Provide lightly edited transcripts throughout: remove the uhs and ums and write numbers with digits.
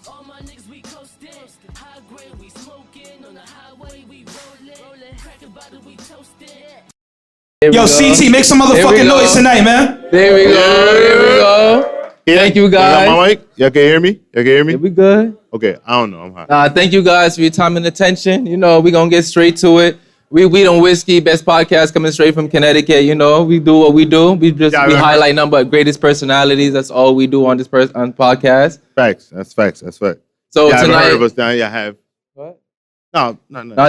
All my niggas we coasting. High grade we smoking. On the highway we rolling. Crack a bottle we toasting. Yo, CT, make some motherfucking noise tonight, man. There we go. Thank you guys. My mic? Y'all can hear me? Yeah, we good. Okay, I don't know. I'm hot. Thank you guys for your time and attention. You know, we're going to get straight to it. We on Whiskey, best podcast coming straight from Connecticut. You know, we do what we do. We highlight number of greatest personalities. That's all we do on this on podcast. Facts. That's facts. So y'all tonight, heard of us now. Y'all have. What? No.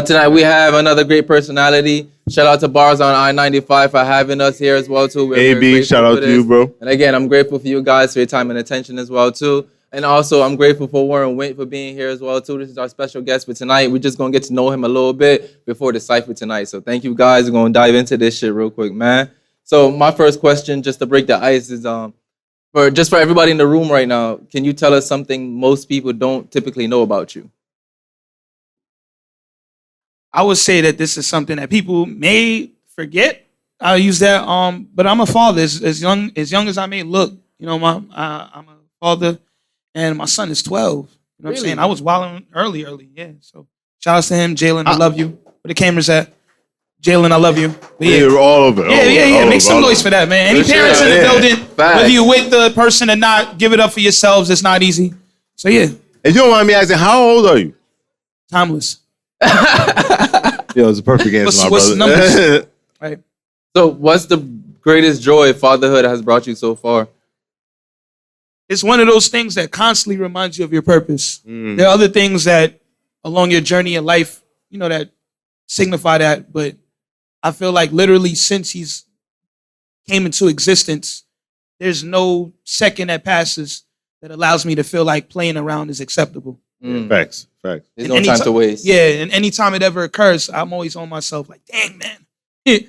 Tonight we have another great personality. Shout out to Bars on I-95 for having us here as well too. We're AB, shout out to you, bro. And again, I'm grateful for you guys for your time and attention as well too. And also, I'm grateful for Warren Wint for being here as well too. This is our special guest for tonight. We're just gonna get to know him a little bit before the cipher tonight. So thank you guys. We're gonna dive into this shit real quick, man. So my first question, just to break the ice, is for everybody in the room right now, can you tell us something most people don't typically know about you? I would say that this is something that people may forget. I'll use that. But I'm a father. As young as I may look, you know, I'm a father, and my son is 12. You know what I'm saying? I was wilding early. Yeah. So shout out to him, Jalen. I love you. Where the cameras at? Jalen, I love you. But yeah, all over. Yeah. Make some noise for that, man. Any parents in the building, whether you're with the person or not, give it up for yourselves. It's not easy. So yeah. If you don't mind me asking, how old are you? Timeless. Yo, it's a perfect answer, what's my brother. brother. Right. So what's the greatest joy fatherhood has brought you so far? It's one of those things that constantly reminds you of your purpose. There are other things that along your journey in life, you know, that signify that, but I feel like literally since he's came into existence, there's no second that passes that allows me to feel like playing around is acceptable. Facts. There's no time to waste. Yeah, and anytime it ever occurs, I'm always on myself like, dang, man.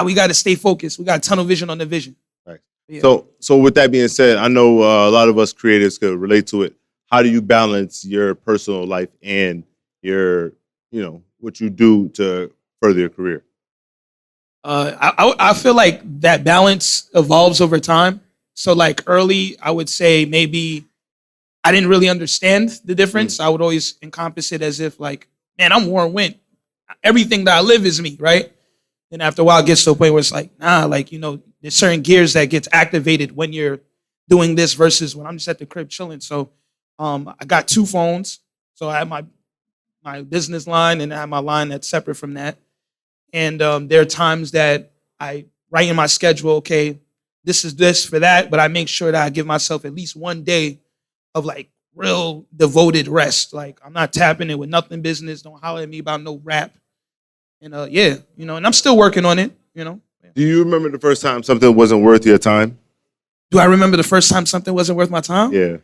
We got to stay focused. We got tunnel vision on the vision. Right. Yeah. So with that being said, I know a lot of us creators could relate to it. How do you balance your personal life and your, you know, what you do to further your career? I feel like that balance evolves over time. So like early, I would say maybe I didn't really understand the difference. I would always encompass it as if like, man, I'm Warren Wint. Everything that I live is me, right? And after a while, it gets to a point where it's like, nah, like, you know, there's certain gears that gets activated when you're doing this versus when I'm just at the crib chilling. So I got 2 phones. So I have my business line and I have my line that's separate from that. And there are times that I write in my schedule, okay, this is this for that, but I make sure that I give myself at least one day of like real devoted rest. Like I'm not tapping it with nothing business. Don't holler at me about no rap. And yeah, you know, and I'm still working on it, you know. Do you remember the first time something wasn't worth your time? Do I remember the first time something wasn't worth my time? Yeah.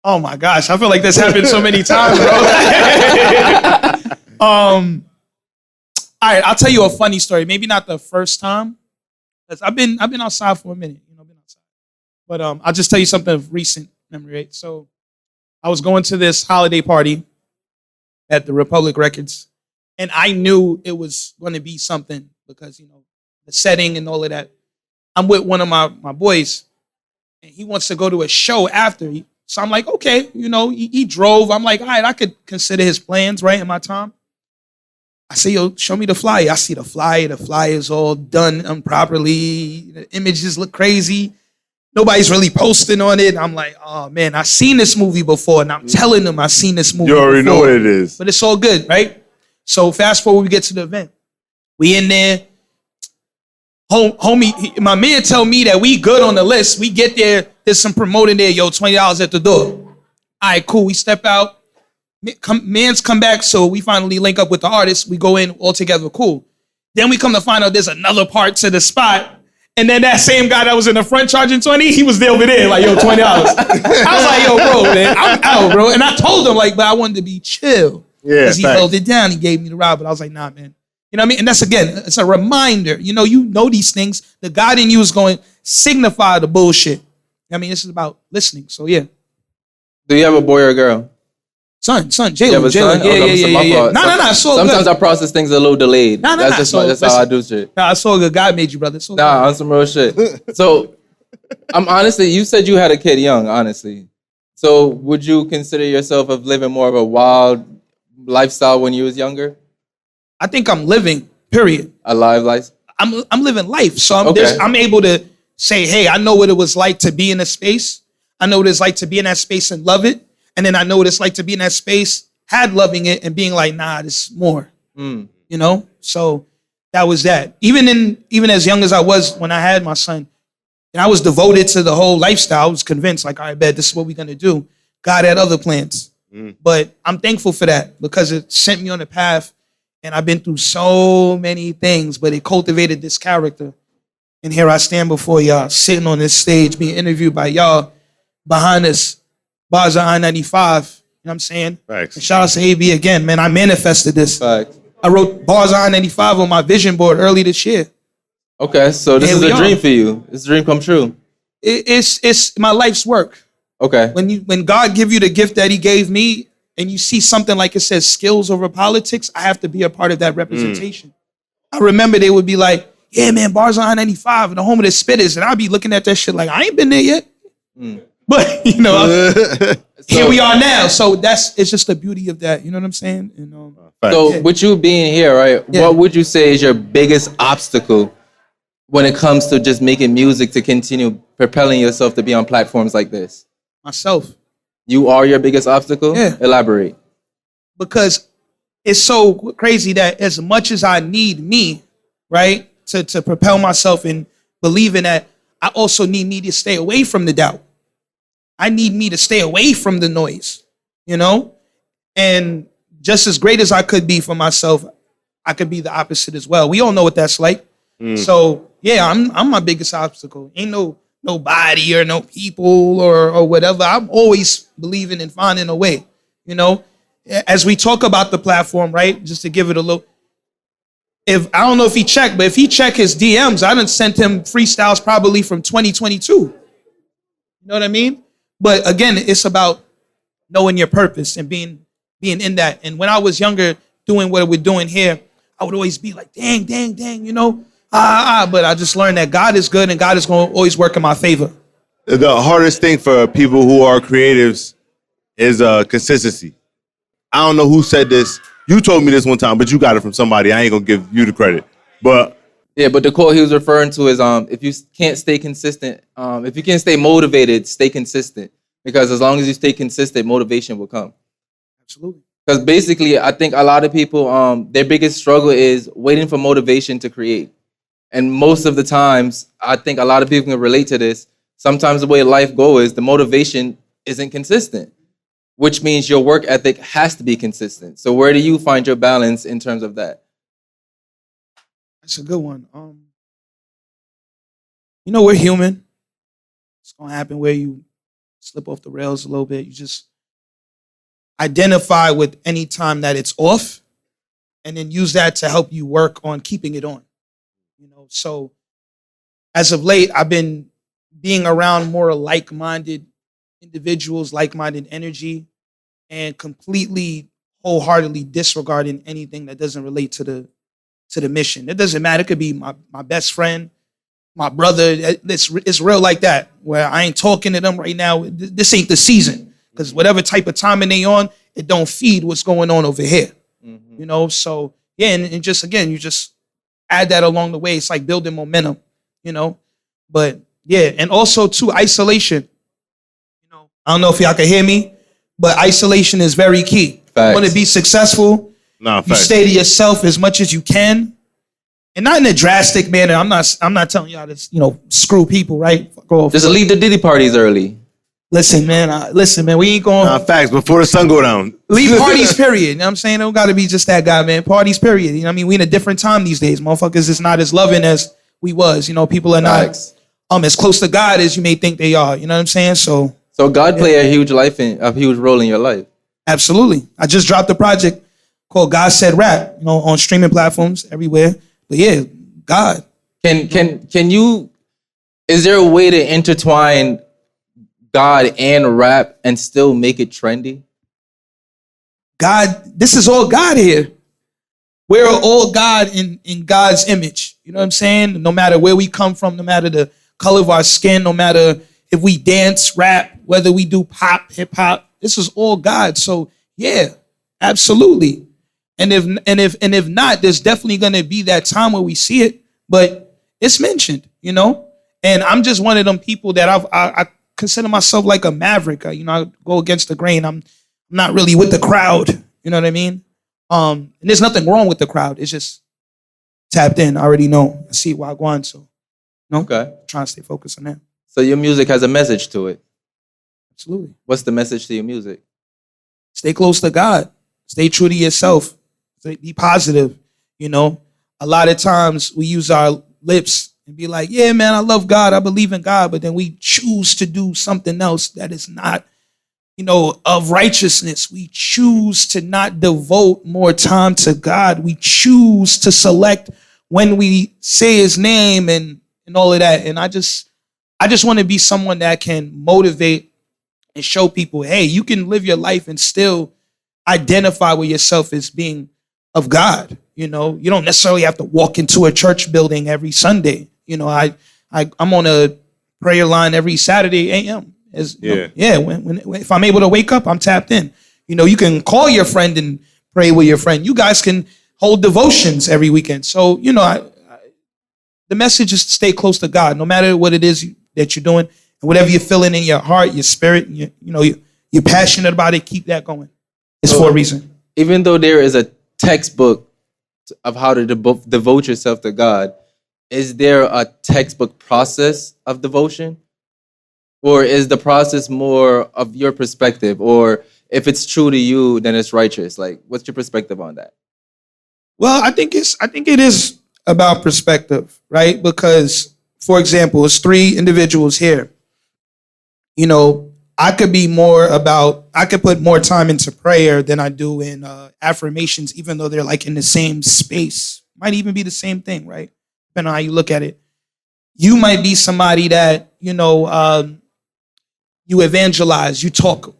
Oh my gosh, I feel like this happened so many times, bro. All right, I'll tell you a funny story. Maybe not the first time, because I've been outside for a minute. You know, I've been outside. But I'll just tell you something of recent memory. Right? So I was going to this holiday party at the Republic Records, and I knew it was going to be something because, you know, the setting and all of that. I'm with one of my boys, and he wants to go to a show after. So I'm like, okay, you know, he drove. I'm like, all right, I could consider his plans, right, in my time. I say, yo, show me the flyer. I see the flyer. The flyer is all done improperly. The images look crazy. Nobody's really posting on it. I'm like, oh, man, I've seen this movie before, and I'm telling them I've seen this movie before. You already know what it is. But it's all good, right? So fast forward, we get to the event. We in there. Homie, my man tell me that we good on the list. We get there. There's some promoting there. Yo, $20 at the door. All right, cool. We step out. Mans come back, so we finally link up with the artist. We go in all together, cool. Then we come to find out there's another part to the spot. And then that same guy that was in the front charging 20, he was there over there, like, yo, $20. I was like, yo, bro, man, I'm out, bro. And I told him, like, but I wanted to be chill. Yeah, because he held it down. He gave me the ride, but I was like, nah, man. You know what I mean? And that's, again, it's a reminder. You know these things. The God in you is going to signify the bullshit. I mean, this is about listening. So, yeah. Do you have a boy or a girl? Son, Jalen. You have a son? Yeah. No, it's all good. Sometimes I process things a little delayed. That's how I do shit. Nah, it's all good. God made you, brother. On some real shit. So, I'm honestly, you said you had a kid young, honestly. So would you consider yourself of living more of a wild lifestyle when you was younger? I think I'm living, period. A live life? I'm living life. So Okay. I'm able to say, hey, I know what it was like to be in a space. I know what it's like to be in that space and love it. And then I know what it's like to be in that space, had loving it and being like, nah, there's more. You know? So that was that. Even as young as I was when I had my son, and I was devoted to the whole lifestyle. I was convinced, like, all right, bet this is what we're gonna do. God had other plans. But I'm thankful for that because it sent me on the path. And I've been through so many things, but it cultivated this character. And here I stand before y'all, sitting on this stage, being interviewed by y'all behind us, bars of I-95. You know what I'm saying? Thanks. And shout out to AB again, man. I manifested this. Facts. I wrote bars of I-95 on my vision board early this year. Okay, so this Here is we a are. dream for you. It's a dream come true. It's my life's work. Okay. When God give you the gift that he gave me, and you see something like it says skills over politics, I have to be a part of that representation. I remember they would be like, yeah, man, bars on I-95 and the home of the spitters. And I'd be looking at that shit like, I ain't been there yet. But, you know, here we are now. So it's just the beauty of that. You know what I'm saying? And, So with you being here, right, Yeah. what would you say is your biggest obstacle when it comes to just making music to continue propelling yourself to be on platforms like this? myself. You are your biggest obstacle? Yeah. Elaborate. Because it's so crazy that as much as I need me, right, to propel myself and believe in that, I also need me to stay away from the doubt. I need me to stay away from the noise, you know? And just as great as I could be for myself, I could be the opposite as well. We all know what that's like. So yeah, I'm my biggest obstacle. Ain't nobody or no people or whatever. I'm always believing and finding a way, you know? As we talk about the platform, right? Just to give it a little, if I don't know if he checked, but if he checked his DMs, I done sent him freestyles probably from 2022. You know what I mean? But again, it's about knowing your purpose and being in that. And when I was younger, doing what we're doing here, I would always be like, dang, you know? But I just learned that God is good and God is going to always work in my favor. The hardest thing for people who are creatives is consistency. I don't know who said this. You told me this one time, but you got it from somebody. I ain't gonna give you the credit. But Yeah, but the quote he was referring to is if you can't stay consistent, if you can't stay motivated, stay consistent. Because as long as you stay consistent, motivation will come. Absolutely. Because basically, I think a lot of people, their biggest struggle is waiting for motivation to create. And most of the times, I think a lot of people can relate to this. Sometimes the way life goes is the motivation isn't consistent, which means your work ethic has to be consistent. So where do you find your balance in terms of that? That's a good one. You know, we're human. It's going to happen where you slip off the rails a little bit. You just identify with any time that it's off and then use that to help you work on keeping it on. You know, so as of late, I've been being around more like-minded individuals, like-minded energy, and completely wholeheartedly disregarding anything that doesn't relate to the mission. It doesn't matter. It could be my best friend, my brother. It's real like that, where I ain't talking to them right now. This ain't the season, because whatever type of timing they on, it don't feed what's going on over here. You know, so yeah, and just again, you just add that along the way. It's like building momentum, you know. But yeah, and also too, isolation. You know, I don't know if y'all can hear me, but isolation is very key. Facts. You want to be successful, you facts. stay to yourself as much as you can. And not in a drastic manner. I'm not telling y'all to, you know, screw people, right? Go off. Just leave the Diddy parties early. Listen, man, we ain't going facts before the sun go down. leave parties, period. You know what I'm saying? Don't gotta be just that guy, man. Parties, period. You know what I mean? We in a different time these days. Motherfuckers is not as loving as we was. You know, people are Facts. not as close to God as you may think they are. You know what I'm saying? So God play a huge role in your life. absolutely. I just dropped a project called God Said Rap, you know, on streaming platforms everywhere. But yeah, God. Can you? Is there a way to intertwine God and rap and still make it trendy? God, this is all God here. We're all God in God's image. You know what I'm saying? No matter where we come from, no matter the color of our skin, no matter if we dance, rap, whether we do pop, hip hop, this is all God. So yeah, absolutely. And if not, there's definitely gonna be that time where we see it, but it's mentioned, And I'm just one of them people that I consider myself like a maverick. I go against the grain. I'm not really with the crowd. You know what I mean? And there's nothing wrong with the crowd. It's just tapped in. I already know. I see Wagwan, so Okay. trying to stay focused on that. So your music has a message to it. Absolutely. What's the message to your music? Stay close to God. Stay true to yourself. Be positive. A lot of times we use our lips and be like, yeah, man, I love God. I believe in God. But then we choose to do something else that is not, of righteousness. We choose to not devote more time to God. We choose to select when we say his name and all of that. And I just want to be someone that can motivate and show people, hey, you can live your life and still identify with yourself as being of God. You don't necessarily have to walk into a church building every Sunday. I'm on a prayer line every Saturday a.m. If I'm able to wake up, I'm tapped in. You can call your friend and pray with your friend. You guys can hold devotions every weekend. So, the message is to stay close to God, no matter what it is that you're doing, and whatever you're feeling in your heart, your spirit, you're passionate about it. Keep that going. It's for a reason. Even though there is a textbook of how to devote yourself to God, is there a textbook process of devotion? Or is the process more of your perspective? Or if it's true to you, then it's righteous? Like, what's your perspective on that? Well, I think it is about perspective, right? Because, for example, it's 3 individuals here. I could put more time into prayer than I do in affirmations, even though they're like in the same space. Might even be the same thing, right? Depending on how you look at it. You might be somebody that, you evangelize, you talk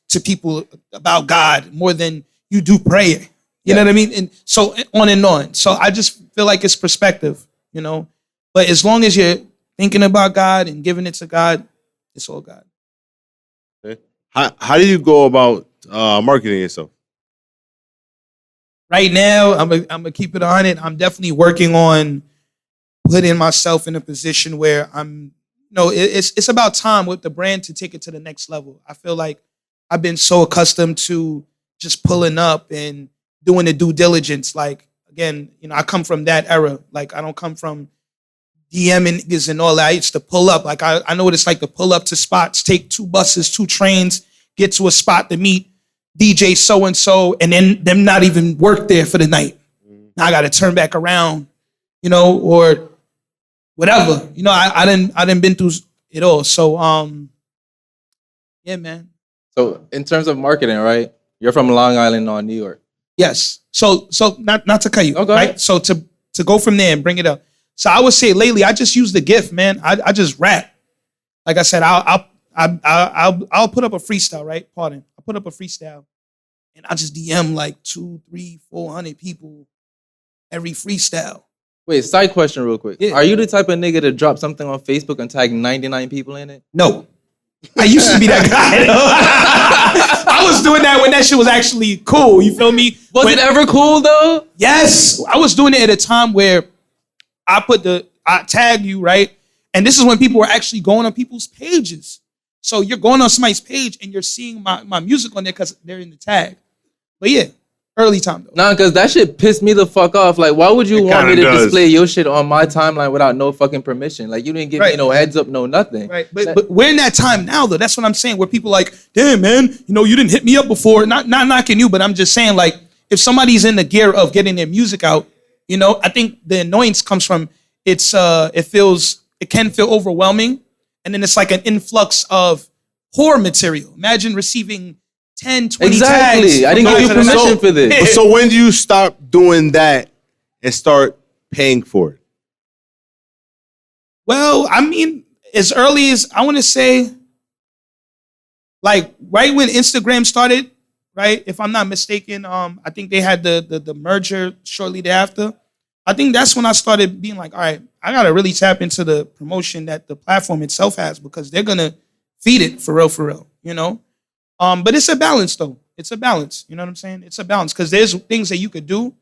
to people about God more than you do prayer. You know what I mean? And so on and on. So I just feel like it's perspective, But as long as you're thinking about God and giving it to God, it's all God. Okay. How do you go about marketing yourself? Right now, I'm gonna keep it on it. I'm definitely working on putting myself in a position where it's about time with the brand to take it to the next level. I feel like I've been so accustomed to just pulling up and doing the due diligence. Like, again, I come from that era. Like, I don't come from DMing niggas and all that. I used to pull up. Like, I know what it's like to pull up to spots, take 2 buses, 2 trains, get to a spot to meet DJ so-and-so, and then them not even work there for the night. Now I got to turn back around, or whatever. I didn't been through it all. So, yeah, man. So in terms of marketing, right? You're from Long Island, New York. Yes. So not to cut you, Okay. right? So to go from there and bring it up. So I would say lately, I just use the gift, man. I just rap. Like I said, I'll put up a freestyle, right? Pardon. I'll put up a freestyle, and I just DM like 200, 300, 400 people every freestyle. Wait, side question real quick. Yeah. Are you the type of nigga to drop something on Facebook and tag 99 people in it? No. I used to be that guy. I was doing that when that shit was actually cool. You feel me? Was it ever cool though? Yes. I was doing it at a time where I tag you, right? And this is when people were actually going on people's pages. So you're going on somebody's page and you're seeing my music on there because they're in the tag. But yeah, early time though. Nah, because that shit pissed me the fuck off. Like, why would you want me to display your shit on my timeline without no fucking permission? Like, you didn't give me no heads up, no nothing. Right. But we're in that time now though. That's what I'm saying. Where people like, damn man, you didn't hit me up before. Not knocking you, but I'm just saying, like, if somebody's in the gear of getting their music out, I think the annoyance comes from it can feel overwhelming. And then it's like an influx of poor material. Imagine receiving 10, 20 tags. Exactly. I didn't give you permission for this. So when do you stop doing that and start paying for it? Well, I mean, as early as, I want to say, like, right when Instagram started, right? If I'm not mistaken, I think they had the merger shortly thereafter. I think that's when I started being like, all right, I gotta really tap into the promotion that the platform itself has because they're gonna feed it for real, you know. But it's a balance though. It's a balance. You know what I'm saying? It's a balance because there's things that you could do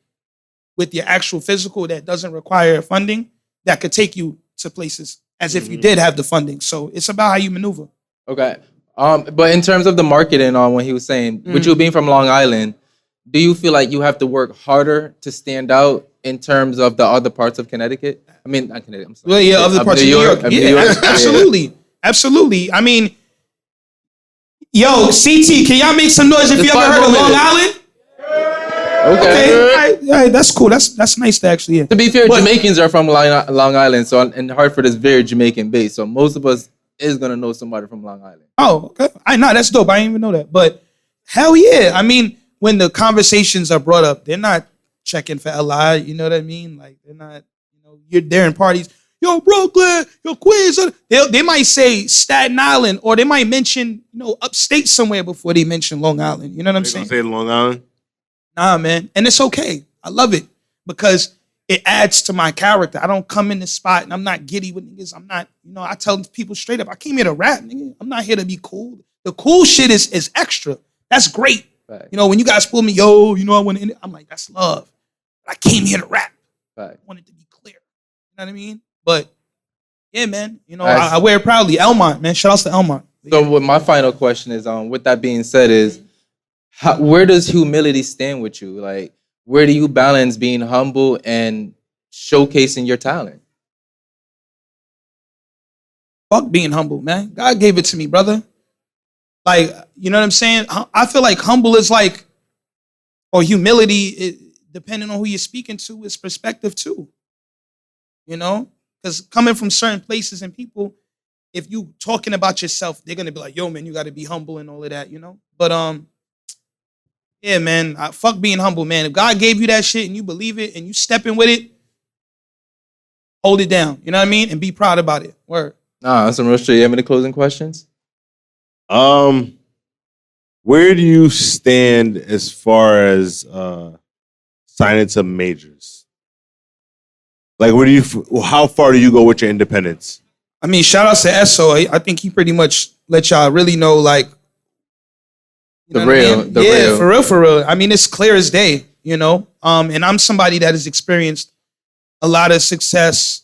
with your actual physical that doesn't require funding that could take you to places as if you did have the funding. So it's about how you maneuver. Okay. But in terms of the marketing on what he was saying, with you being from Long Island, do you feel like you have to work harder to stand out in terms of the other parts of Connecticut? I mean, not Connecticut, I'm sorry. Well, yeah, other parts of New York. Yeah, absolutely. Yeah. Absolutely. I mean, yo, CT, can y'all make some noise if you ever heard of Long Island? Okay. All right, that's cool. That's nice to actually hear. To be fair, Jamaicans are from Long Island, so and Hartford is very Jamaican based. So most of us is gonna know somebody from Long Island. Oh, okay. I know that's dope. I didn't even know that. But hell yeah. I mean, when the conversations are brought up, they're not checking for LI, you know what I mean? Like they're not, you know, you're there in parties, yo, Brooklyn, yo, Queens. They might say Staten Island, or they might mention, you know, upstate somewhere before they mention Long Island. You know what I'm saying? Say Long Island? Nah, man. And it's okay. I love it because it adds to my character. I don't come in the spot and I'm not giddy with niggas. I'm not, you know, I tell people straight up, I came here to rap, nigga. I'm not here to be cool. The cool shit is extra. That's great. Right. You know, when you guys pull me, yo, you know, I want to, I'm like, that's love. But I came here to rap. Right. I wanted to be clear. You know what I mean? But yeah, man, you know, I wear it proudly. Elmont, man. Shout out to Elmont. So what my final question is, with that being said, is where does humility stand with you? Like, where do you balance being humble and showcasing your talent? Fuck being humble, man. God gave it to me, brother. Like, you know what I'm saying? I feel like humble is like, or humility, depending on who you're speaking to, is perspective too. You know? Because coming from certain places and people, if you talking about yourself, they're going to be like, yo, man, you got to be humble and all of that, you know? But, yeah, man, fuck being humble, man. If God gave you that shit and you believe it and you stepping with it, hold it down. You know what I mean? And be proud about it. Word. Nah, that's some real shit. You have any closing questions? Where do you stand as far as signing to majors? Like, how far do you go with your independence? I mean, shout out to Esso. I think he pretty much let y'all really know, like, you know real. For real. I mean, it's clear as day, you know? And I'm somebody that has experienced a lot of success,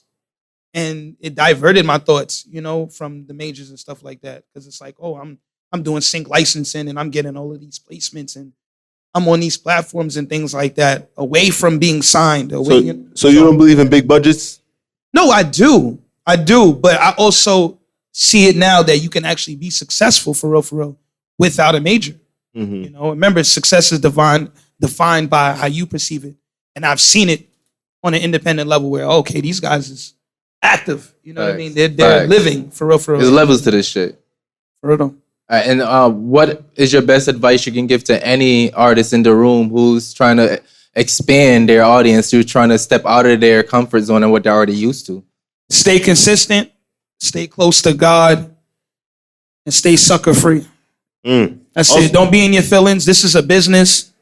and it diverted my thoughts, you know, from the majors and stuff like that. Because it's like, oh, I'm doing sync licensing and I'm getting all of these placements and I'm on these platforms and things like that, away from being signed. So you don't believe in big budgets? No, I do. But I also see it now that you can actually be successful for real, without a major. Mm-hmm. You know, remember, success is defined by how you perceive it. And I've seen it on an independent level where, okay, these guys is active. You know what I mean? They're living for real. There's levels to this shit. For real. And what is your best advice you can give to any artist in the room who's trying to expand their audience, who's trying to step out of their comfort zone and what they're already used to? Stay consistent, stay close to God, and stay sucker free. That's it. Don't be in your feelings. This is a business.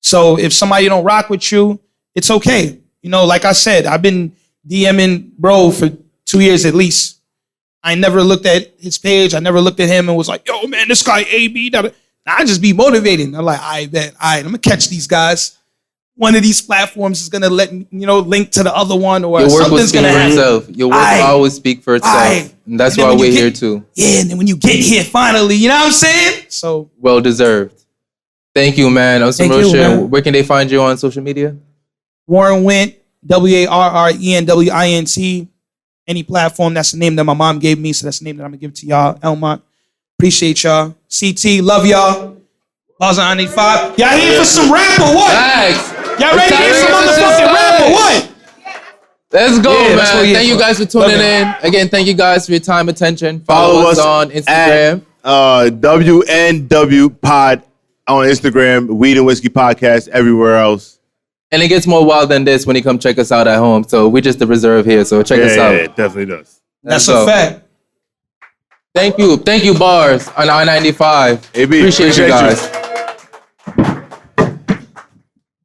So if somebody don't rock with you, it's okay. You know, like I said, I've been DMing bro for 2 years at least. I never looked at his page. I never looked at him and was like, yo, man, this guy AB. I just be motivating. I'm like, I bet. All right, I'm going to catch these guys. One of these platforms is going to let me, you know, link to the other one, or your work something's going to happen. Your work will always speak for itself. And that's why we're here too. Yeah, and then when you get here finally, you know what I'm saying? So well deserved. Thank you, man. Where can they find you on social media? Warren Wint, WARRENWINT. Any platform, that's the name that my mom gave me, so that's the name that I'm going to give to y'all. Elmont, appreciate y'all. CT, love y'all. Bars on 95. Y'all here for some rap or what? Thanks. Y'all ready to hear some motherfucking rap or what? Let's go, man. Thank you guys for tuning in. Again, thank you guys for your time, attention. Follow us on Instagram. At, WNW Pod on Instagram, Weed and Whiskey Podcast everywhere else. And it gets more wild than this when you come check us out at home. So we're just the reserve here. So check us out. Yeah, it definitely does. That's a fact. Thank you, Bars on I-95. AB, appreciate you guys.